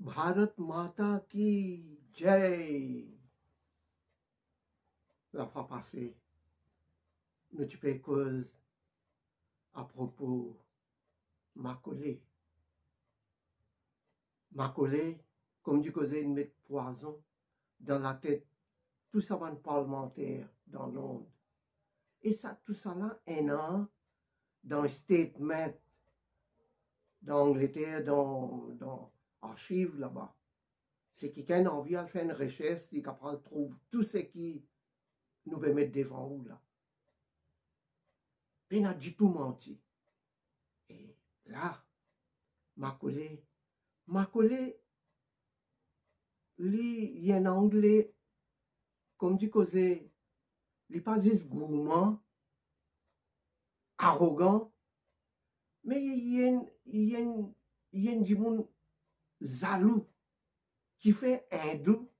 भारत माता की जय. La fois passée, nous avons cause à propos Macaulay. Macaulay, comme du causé, il met poison dans la tête tout ça va parlementaire dans l'onde. Et ça, tout ça là, un an, dans un statement d'Angleterre, dans archives là-bas. C'est quelqu'un a envie de faire une recherche, il est capable de trouver tout ce qui nous peut mettre devant nous là. Il n'a du tout menti. Et là, Macaulay, il y a un anglais, comme du causé, il n'est pas juste gourmand, arrogant, mais il y a un du monde jaloux qui fait hindou,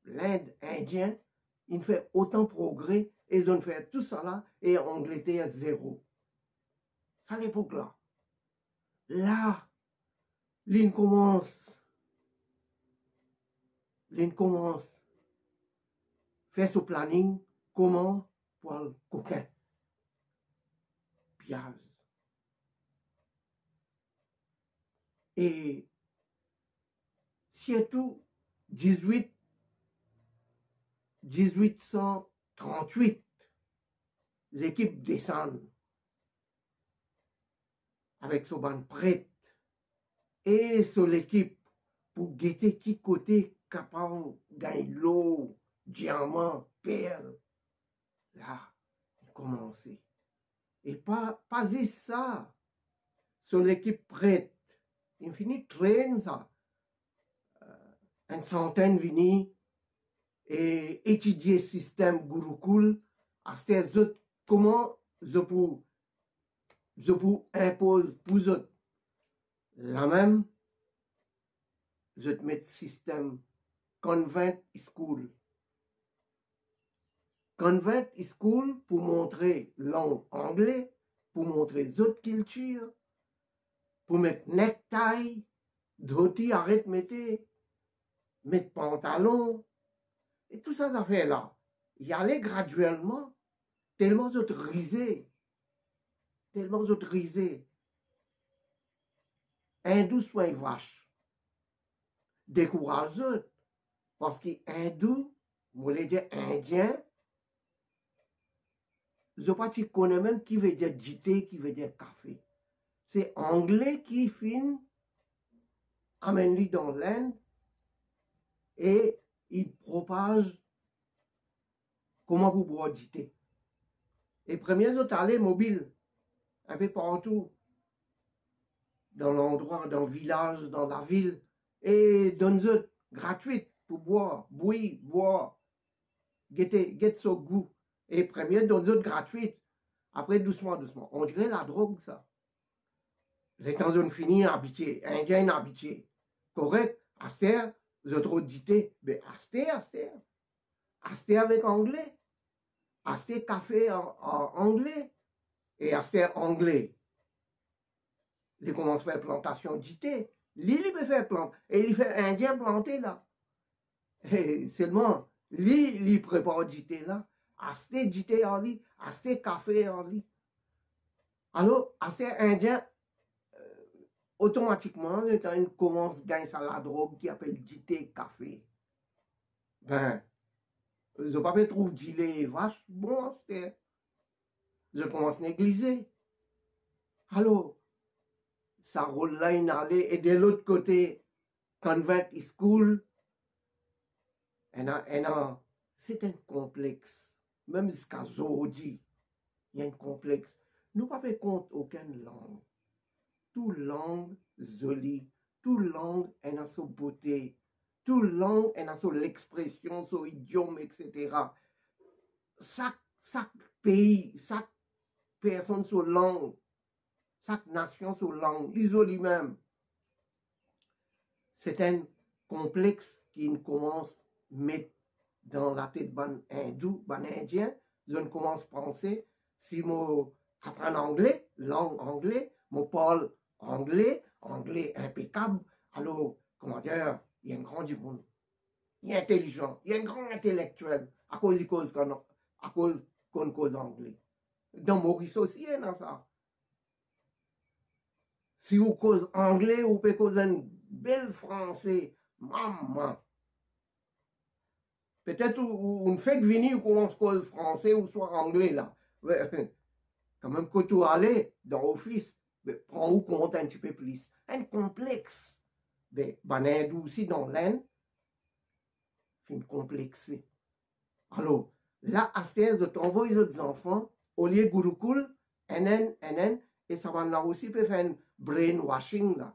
l'Inde, indien, il fait autant de progrès, et ils ont fait tout ça là, et Angleterre zéro. À l'époque là. Là, l'île commence faire ce planning, comment pour le coquin, piage. Et surtout 1838, l'équipe descend avec son ban prête et sur l'équipe pour guetter qui côté capable gagner l'eau, diamant, perle. Là, il commence. Et pas juste ça, sur l'équipe prête, il finit traîne ça. Une centaine venus et étudier le système Gurukul, à ce autres, comment je peux imposer pour eux la même, je te mets système Convent School. Convent School pour montrer langue anglais, pour montrer les autres cultures, pour mettre necktie, dhoti, arrête, mettre pantalon, et tout ça, ça fait là. Y aller graduellement, tellement autorisé, hindou soit vache. Décourageux, parce que hindou, moi les dire indien, je pas tu connais même qui veut dire jité, qui veut dire café. C'est anglais qui fin amène-lui dans l'Inde et il propage comment vous boire jité. Et premiers autres allaient mobiles, un peu partout, dans l'endroit, dans le village, dans la ville, et donne eux gratuite pour boire, boire, get son goût. Et première donne eux gratuite. Après, doucement. On dirait la drogue, ça. Les temps ont fini, habitué, indien habitué. Correct? Aster, les autres dité, mais Aster avec anglais. Aster café en anglais. Et Aster anglais. Il commence à faire plantation d'ité. Lui, il peut faire plante. Et il fait indien planté là. Et seulement, lui, il prépare d'ité là. Acheter d'ité en lui. Acheter café en lui. Alors, acheter indien, automatiquement, quand il commence à gagner ça la drogue qui appelle d'ité café. Ben, je ne pas trouver d'ilé vache. Bon, acheter. Je commence à négliger. Alors, ça roule là, il allait. Et de l'autre côté, Convent School, c'est un complexe. Même jusqu'à aujourd'hui, il y a un complexe. Nous ne pouvons pas compte aucune langue. Toute langue jolie, toute langue est dans sa beauté, toute langue est dans son expression, son idiome, etc. Chaque pays, chaque personne, sa langue, chaque nation, sa langue, l'isolé même. C'est un complexe qui commence à mettre dans la tête ban hindou, ban indien. Je commence à penser, si je apprends anglais, langue anglais, je parle anglais impeccable, alors comment dire, il y a un grand du monde. Il est intelligent, il est un grand intellectuel à cause qu'on cause anglais. Dans Maurice aussi, il y a ça. Si vous cause anglais, vous pouvez causer un bel français. Maman. Peut-être on fait venir qu'on se cause français ou soit anglais là. Quand même, quand tu allais dans l'office, prends-vous compte un petit peu plus. Un complexe. Ben, aussi dans l'Inde, c'est une complexité. Alors, là, à ce de t'envoyer les autres enfants, au lieu de Gurukul, NN, et ça va là aussi peut faire un brainwashing, là.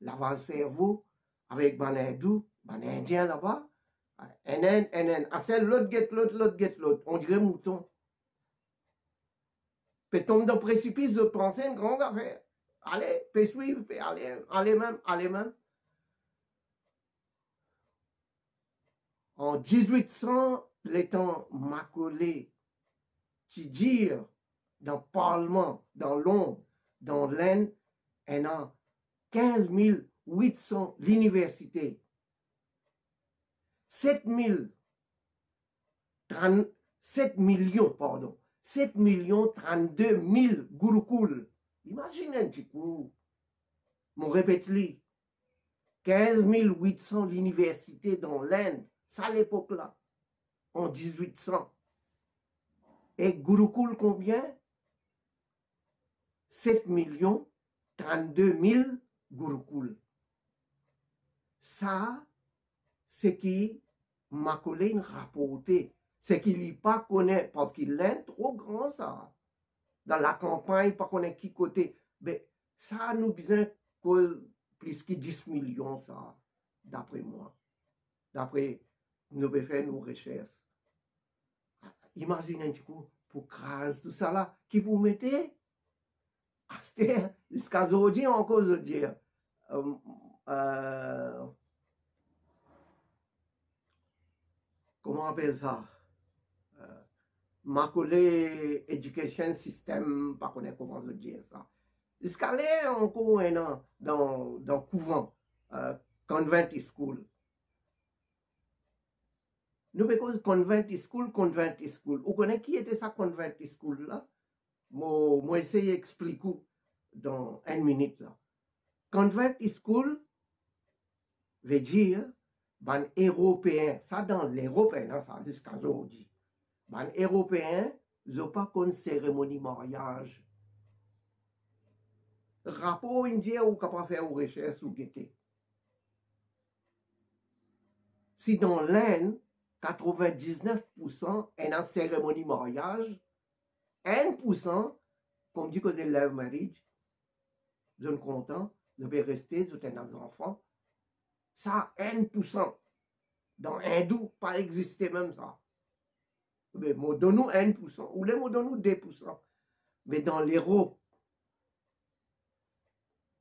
Laver le cerveau avec Banadou, Indien là-bas. NN, à celle l'autre get l'autre. On dirait mouton. Peut tomber dans le précipice de penser une grande affaire. Allez, peut suivre, peut allez même. En 1800, les temps Macaulay, qui dire dans le Parlement, dans Londres, dans l'Inde, et en 15 800 l'université. 7 millions, 32 000 Gurukul. Imaginez un petit coup. Mon répète-li. 15 800 l'université dans l'Inde. Ça à l'époque-là. En 1800. Et Gurukul combien? 7 32 000 Gurukul. Ça, c'est qui Macaulay rapporté. C'est qu'il n'y pas connaît, parce qu'il est trop grand, ça. Dans la campagne, pas connaît qui côté. Mais ça nous besoin plus que 10 millions, ça, d'après moi. D'après nous faire nos recherches. Imaginez un petit coup, pour craser tout ça là, qui vous mettez jusqu'à aujourd'hui, encore je dire. Comment on appelle ça? Macaulay Education System, pas connaître comment je dire ça. Jusqu'à là, encore un an dans le couvent, Convent School. Nous, parce Convent School. Vous connaissez qui était ça, Convent School là? Moi, essayer d'expliquer dans une minute là. Convent School veut dire, ben, européen, ça dans l'européen, ça jusqu'à aujourd'hui. Ben, européen, ils n'ont pas qu'une cérémonie mariage. Rapport indien ou capable faire une recherche ou guetter. Si dans l'Inde, 99% est en cérémonie mariage, 1%, comme dit que c'est love marriage, je suis content, je vais rester, je suis un enfant. Ça, 1%. Dans hindou, pas exister même ça. Mais nous donnons 1%, ou les nous donnons 2%. Mais dans l'Europe,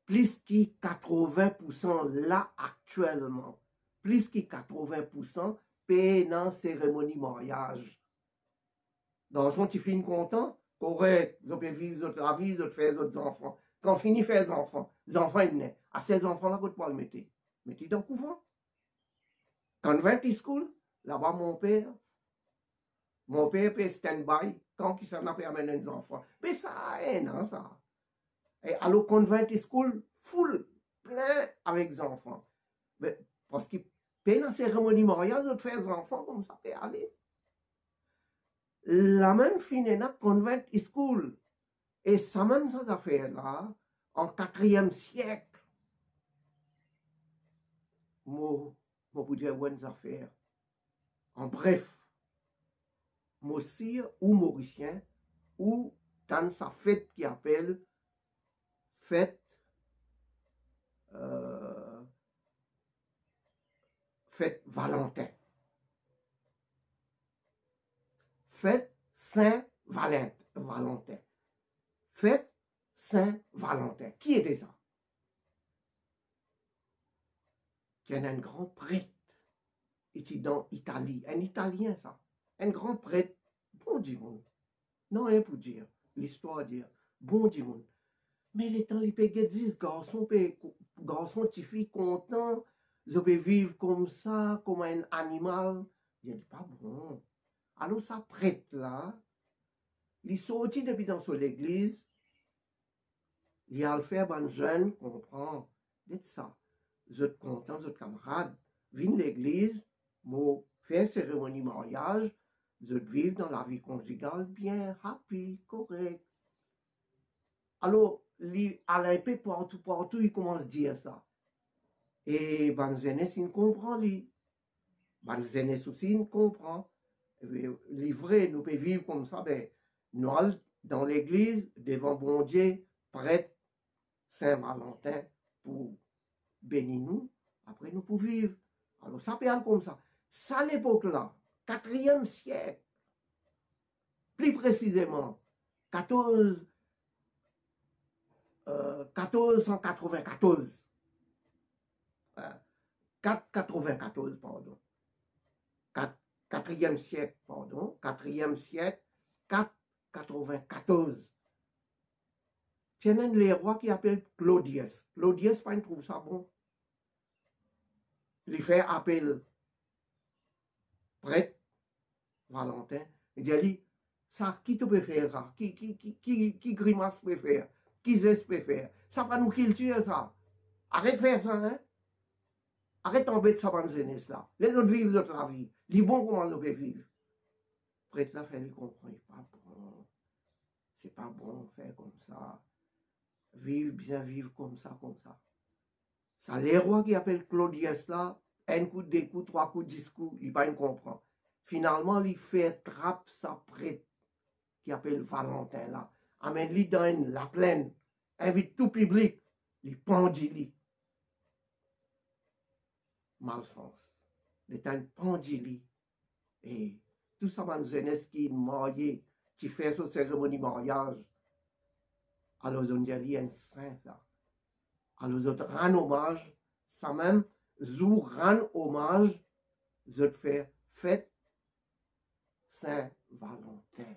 plus que 80% là actuellement, plus que 80% payent dans cérémonie mariage. Dans le fond, tu finis content, correct, vous pouvez vivre la vie, vous faire d'autres enfants. Quand on finit faire des enfants, ils naissent. À ces enfants-là, vous ne pouvez pas le mettre. Mettez dans le couvent. Convent School, là-bas, mon père peut stand-by quand il s'en a amener des enfants. Mais ça, non, ça. Et alors, Convent School, full, plein avec des enfants. Mais, parce qu'il paye la cérémonie mariage de faire des enfants, comme ça peut aller. La même fin dans Convent School. Et ça même ça affaire-là, en 4e siècle, moi vous dire bonnes affaires. En bref, mon sire ou mauricien, ou dans sa fête qui appelle fête Valentin. Fête Saint-Valentin. Fête Saint-Valentin. Qui était ça? Il y a un grand prêtre, ici dans l'Italie, un Italien ça, un grand prêtre, bon du monde. Non, rien pour dire, l'histoire dire, bon du monde. Mais les temps, il peut dire, garçon, petite fille content, je peux vivre comme ça, comme un animal. Je dis pas bon. Alors ça prêtre là, il sorti depuis dans l'église, il a le fait un jeune comprend, dites ça. Vous êtes content, vous êtes camarade, viens l'église, moi faire cérémonie mariage, vous vivre dans la vie conjugale bien, happy, correct. Alors, à l'épée partout, il commence à dire ça. Et ben jeunesse, il comprend, lui. Ben jeunesse aussi, il comprend. Livré, nous pouvons vivre comme ça, ben, nous allons dans l'église, devant bon Dieu, prêtre Saint-Valentin pour bénir nous. Après, nous pouvons vivre. Alors, ça peut aller comme ça. Ça, à l'époque-là, 4e siècle, plus précisément, 1494. 494, pardon. 4e siècle, pardon. 4e siècle, 494. Tienen les rois qui appellent Claudius. Claudius, pas trouve ça bon. Il fait appel prêtre, Valentin. Il dit, ça, qui te peut faire ça? Qui grimace peut faire? Qui geste peut faire? Ça va nous culture, ça. Arrête de faire ça, hein? Arrête d'embêter ça dans jeunesse là. Les autres vivent notre vie. Les bons, comment nous peut vivre? Prêtre là, fait, il comprend, pas bon. C'est pas bon faire comme ça. Vivre bien, vivre comme ça, comme ça. Ça, les rois qui appellent Claudius là, un coup, 2 coups, 3 coups, 10 coups, il va comprendre. Finalement, il fait trappe sa prêtre qui appelle Valentin là. Amène-lui dans la plaine, invite tout public, il pendit. Malsens. Il est un pendit. Et tout ça, dans jeunesse qui est marié, qui fait sa cérémonie mariage, alors on dit un saint ça. Alors je rends hommage, ça même, je rends hommage, je fais fête Saint-Valentin.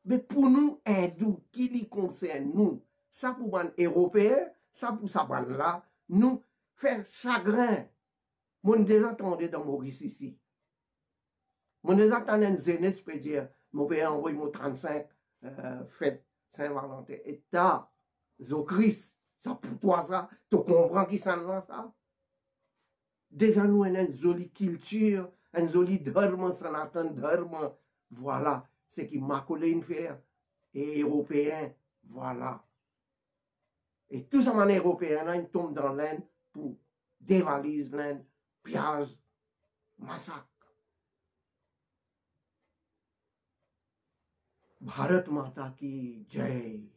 Mais pour nous, hindous, qui les concerne, nous, ça pour les Européens, ça pour ça là, nous, faire chagrin. Mon déjà entendu dans Maurice ici. Mon déjà entendu une jeunesse peut dire, mon père envoie mon 35 fête Saint-Valentin. Et t'as, Christ, ça pour toi ça, tu comprends qui ça là ça? Déjà nous avons une jolie culture, une jolie dharma, sanatan dharma, voilà, ce qui m'a collé une faire. Et européen, voilà. Et tout ça, les Européens, ils tombent dans l'Inde pour dévaliser l'Inde, pillage, massacre. Bharat Mata ki Jai.